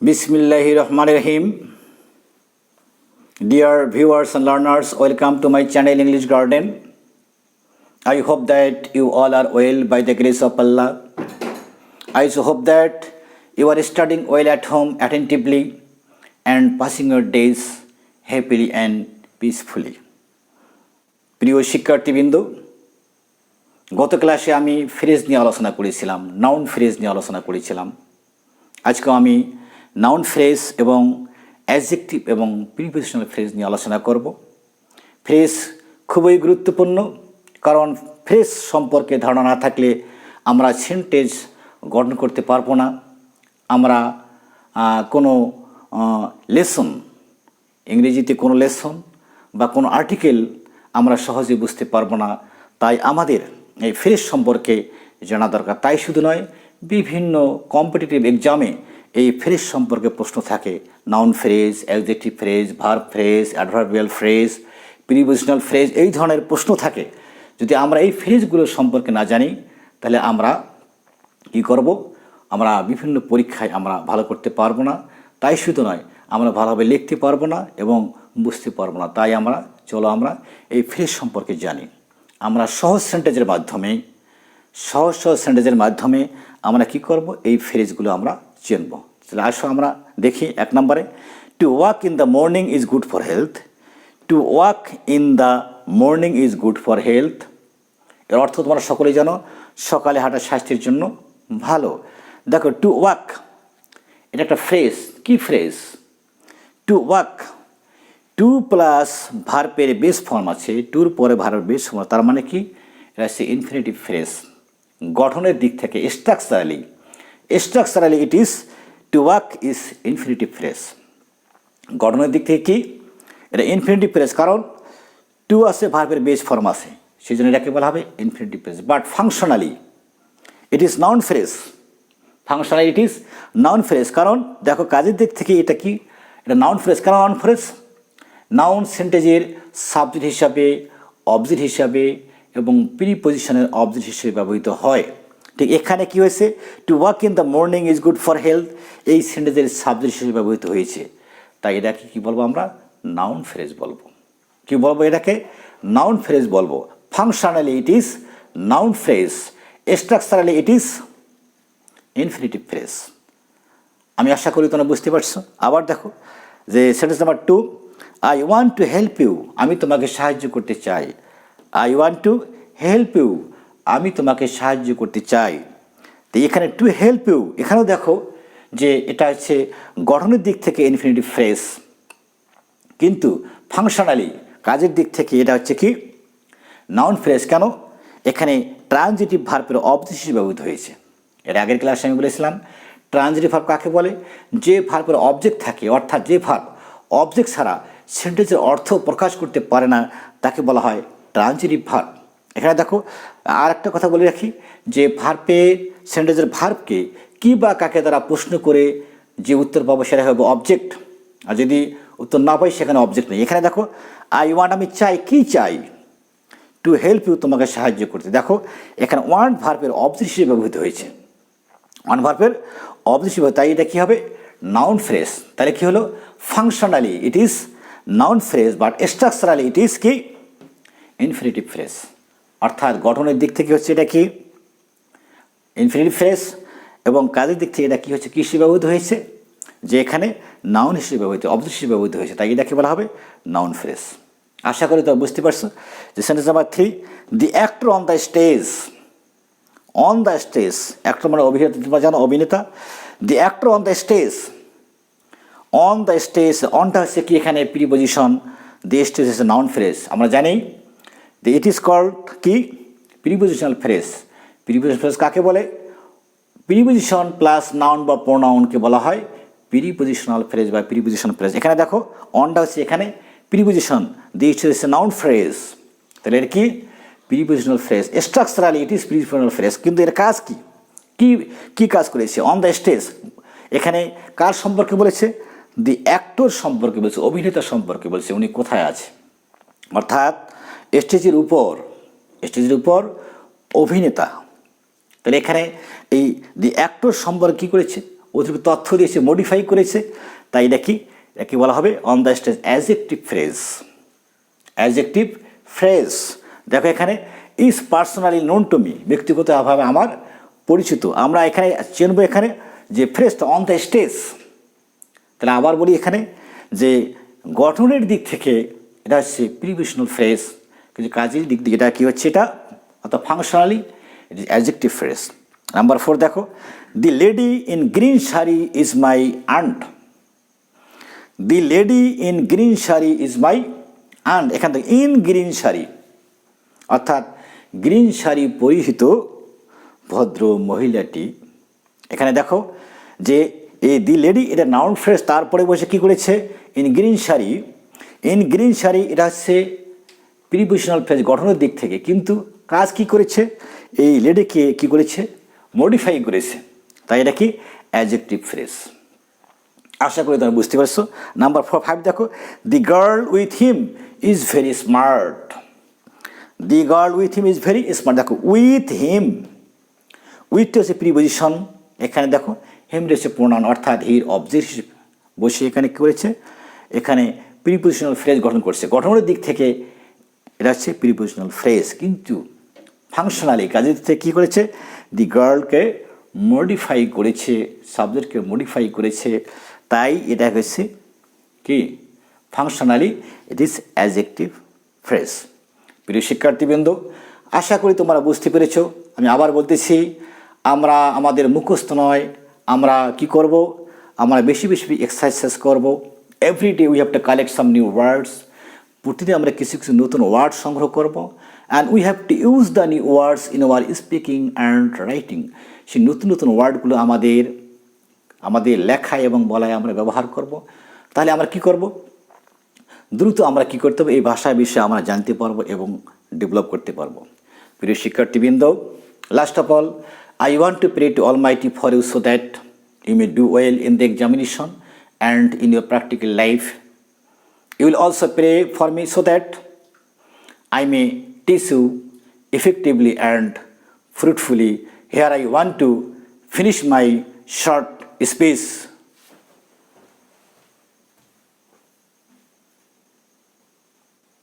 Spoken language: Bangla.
Bismillahirrahmanirrahim. Dear viewers and learners, welcome to my channel English Garden. I hope that you all are well by the grace of Allah. I also hope that you are studying well at home attentively and passing your days happily and peacefully. প্রিয় শিক্ষার্থীবৃন্দ, গত ক্লাসে আমি ফ্রেজ নিয়ে আলোচনা করেছিলাম, নাউন ফ্রেজ নিয়ে আলোচনা করেছিলাম। আজকে আমি নাউন ফ্রেজ এবং অ্যাডজেক্টিভ এবং প্রিপোজিশনাল ফ্রেজ নিয়ে আলোচনা করব। ফ্রেজ খুবই গুরুত্বপূর্ণ, কারণ ফ্রেজ সম্পর্কে ধারণা না থাকলে আমরা সেন্টেন্স গঠন করতে পারবো না। আমরা কোনো লেসন, ইংরেজিতে কোনো লেসন বা কোনো আর্টিকেল আমরা সহজে বুঝতে পারবো না। তাই আমাদের এই ফ্রেজ সম্পর্কে জানা দরকার। তাই শুধু নয়, বিভিন্ন কম্পিটিটিভ এক্সামে এই ফ্রেজ সম্পর্কে প্রশ্ন থাকে। Noun phrase, adjective phrase, verb phrase, adverbial phrase, prepositional phrase, এই ধরনের প্রশ্ন থাকে। যদি আমরা এই ফ্রেজগুলো সম্পর্কে না জানি, তাহলে আমরা কী করব? আমরা বিভিন্ন পরীক্ষায় আমরা ভালো করতে পারবো না। তাই শুধু নয়, আমরা ভালোভাবে লিখতে পারবো না এবং বুঝতে পারবো না। তাই আমরা এই ফ্রেজ সম্পর্কে জানি। আমরা সহজ সেন্টেন্সের মাধ্যমে আমরা কি করব? এই ফ্রেজগুলো আমরা চিনব। তাহলে আসো আমরা দেখি। 1 নম্বরে, to walk in the morning is good for health. To walk in the morning is good for health, এর অর্থ তোমরা সকলেই জানো, সকালে হাঁটা স্বাস্থ্যের জন্য ভালো। দেখো, টু ওয়াক এটা একটা ফ্রেজ। কি phrase? To walk, to plus ভার্বের বেস ফর্ম আছে, টুর পরে ভার্বের বেস ফর্ম, তার মানে কি? এটা হচ্ছে ইনফিনিটিভ ফ্রেজ। গঠনের দিক থেকে structurally it is, to walk is infinitive phrase. গঠনের দিক থেকে কি? এটা ইনফিনিটিভ ফ্রেজ, কারণ টু আছে, ভার্বের বেস ফর্ম আছে, সেই জন্য এটাকে বলা হবে infinitive phrase. But functionally it is noun phrase. Functionally it is noun phrase, কারণ দেখো কাজের দিক থেকে এটা কি? এটা নাউন ফ্রেজ। কেন নাউন ফ্রেজ? নাউন সেন্টেন্সের সাবজেক্ট হিসাবে, অবজেক্ট হিসাবে এবং প্রিপোজিশনের অবজেক্ট হিসেবে ব্যবহৃত হয়। ঠিক এখানে কি হয়েছে? To walk in the morning is good for health, এই সেন্টেন্সের সাবজেক্ট হিসেবে ব্যবহৃত হয়েছে। তাই এটাকে কী বলবো? আমরা নাউন ফ্রেজ বলবো। কি বলবো? এটাকে নাউন ফ্রেজ বলবো। Functionally it is noun phrase, structurally it is infinitive phrase. আমি আশা করি তোমরা বুঝতে পারছো। আবার দেখো যে sentence number 2, I want to help you, আমি তোমাকে সাহায্য করতে চাই। I want to help you, আমি তোমাকে সাহায্য করতে চাই। তো এখানে টু হেল্প ইউ, এখানেও দেখো যে এটা হচ্ছে গঠনের দিক থেকে ইনফিনিটিভ ফ্রেজ, কিন্তু ফাংশনালি কাজের দিক থেকে এটা হচ্ছে কি? Noun phrase. কেন? এখানে ট্রানজিটিভ ভার্বের অবজেক্ট হিসেবে ব্যবহৃত হয়েছে। এর আগের ক্লাসে আমি বলেছিলাম, ট্রানজিটিভ ভার্ব কাকে বলে? যে ভার্বের অবজেক্ট থাকে, অর্থাৎ যে ভার্ব অবজেক্ট ছাড়া সেন্টেন্সের অর্থ প্রকাশ করতে পারে না, তাকে বলা হয় ট্রানজিটিভ ভার্ব। এখানে দেখো আর একটা কথা বলে রাখি, যে ভার্বের সেন্টেন্সের ভার্বকে কি বা কাকে দ্বারা প্রশ্ন করে যে উত্তর পাবো সেটা হবে অবজেক্ট, আর যদি উত্তর না পাই সেখানে অবজেক্ট নেই। এখানে দেখো আই ওয়ান্ট, আমি চাই। কি চাই? টু হেল্প ইউ, তোমাকে সাহায্য করতে। দেখো এখানে ওয়ান্ট ভার্বের অবজেক্ট হিসেবে ব্যবহৃত হয়েছে, ওয়ান ভার্বের অবজেক্ট হিসেবে, তাই এটা কী হবে? Noun phrase. তাহলে কী হলো? Functionally it is noun phrase, but structurally it is কি? Infinitive phrase. অর্থাৎ গঠনের দিক থেকে হচ্ছে এটা কি? ইনফিনিটিভ ফ্রেজ, এবং কাজের দিক থেকে এটা কী হচ্ছে? কী হিসেবে ব্যবহৃত হয়েছে? যে এখানে নাউন হিসেবে ব্যবহৃত, অবজেক্ট হিসেবে ব্যবহৃত হয়েছে, তাই এটাকে বলা হবে নাউন ফ্রেজ। আশা করি তোমরা বুঝতে পারছো। যে sentence number 3, the actor on the stage. On the stage, actor মানে অভিনেতা, তোমরা জানো অভিনেতা। The actor on the stage, on the stage, অনটা হচ্ছে কি? এখানে প্রিপোজিশন, দি স্টেজ হচ্ছে নাউন ফ্রেজ। আমরা জানি যে ইট ইজ কল্ড কি? Prepositional phrase. প্রিপোজিশনাল ফ্রেজ কাকে বলে? প্রিপোজিশন প্লাস নাউন বা প্রোনাউনকে বলা হয় প্রিপোজিশনাল ফ্রেজ বা প্রিপোজিশন ফ্রেজ। এখানে দেখো অনটা হচ্ছে এখানে প্রিপোজিশন, দি স্টেজ হচ্ছে নাউন ফ্রেজ। তাহলে এর কি? Prepositional phrase. Structurally it is prepositional phrase, কিন্তু এর কাজ কি? কি কাজ করেছে? অন দ্য স্টেজ এখানে কার সম্পর্কে বলেছে? দি অ্যাক্টর সম্পর্কে বলছে, অভিনেতা সম্পর্কে বলছে, উনি কোথায় আছে। অর্থাৎ স্টেজের উপর অভিনেতা। তাহলে এখানে এই দি অ্যাক্টর সম্পর্কে কী করেছে? অতিরিক্ত তথ্য দিয়েছে, মডিফাই করেছে, তাই এটা কি বলা হবে? On the stage adjective phrase. Adjective phrase. দেখো এখানে is personally known to me, ব্যক্তিগতভাবে আমার পরিচিত। আমরা এখানে চিনব এখানে যে ফ্রেজটা অন দ্য স্টেজ। তাহলে আবার বলি এখানে যে গঠনের দিক থেকে এটা হচ্ছে প্রিপোজিশনাল ফ্রেজ, কিন্তু কাজের দিক দিয়ে এটা কী হচ্ছে? এটা অর্থাৎ functionally it is adjective phrase. Number 4 দেখো, the lady in green sari is my aunt. The lady in green sari is my aunt. এখান থেকে ইন গ্রিন শাড়ি অর্থাৎ গ্রিন শাড়ি পরিহিত ভদ্র মহিলাটি। এখানে দেখো যে এই দি লেডি এটা নাউন ফ্রেজ, তারপরে বসে কি করেছে? In green sari. In green sari এটা হচ্ছে প্রিপোজিশনাল ফ্রেজ গঠনের দিক থেকে, কিন্তু কাজ কি করেছে? এই লেডিকে কি করেছে? মডিফাই করেছে, তাই এটা কি? Adjective phrase. আশা করি তোমরা বুঝতে পারছো। নাম্বার 5 দেখো, the girl with him is very smart. The girl with him is very smart. দেখো উইথ হিম, উইথটা হচ্ছে প্রিপোজিশন, এখানে দেখো হিম হচ্ছে প্রোনাউন, অর্থাৎ হির অবজেক্ট বসে এখানে কী করেছে? এখানে প্রিপোজিশনাল ফ্রেজ গঠন করছে। গঠনের দিক থেকে এটা হচ্ছে প্রিপোজিশনাল ফ্রেজ, কিন্তু ফাংশনালি কাজের দিক থেকে কী করেছে? দি গার্লকে মডিফাই করেছে, সাবজেক্টকে মডিফাই করেছে, তাই এটা হচ্ছে কি? Functionally it is adjective phrase. প্রিয় শিক্ষার্থীবৃন্দ, আশা করি তোমরা বুঝতে পেরেছ। আমি আবার বলতেছি, আমরা আমাদের মুখস্থ নয়, আমরা কি করব? আমরা বেশি বেশি এক্সারসাইজ করব। Everyday we have to collect some new words. প্রতিদিন আমরা কিছু কিছু নতুন ওয়ার্ড সংগ্রহ করব। And we have to use the new words in our speaking and writing. সেই নতুন নতুন ওয়ার্ডগুলো আমাদের লেখায় এবং বলায় আমরা ব্যবহার করব। তাহলে আমরা কি করব? দ্রুত আমরা কি করতে হবে? এই ভাষা বিষয়ে আমরা জানতে পারবো এবং ডেভেলপ করতে পারবো। প্রিয় শিক্ষার্থীবৃন্দ, last of all, I want to pray to Almighty for you so that you may do well in the examination and in your practical life. You will also pray for me so that I may teach you effectively and fruitfully. Here I want to finish my short speech.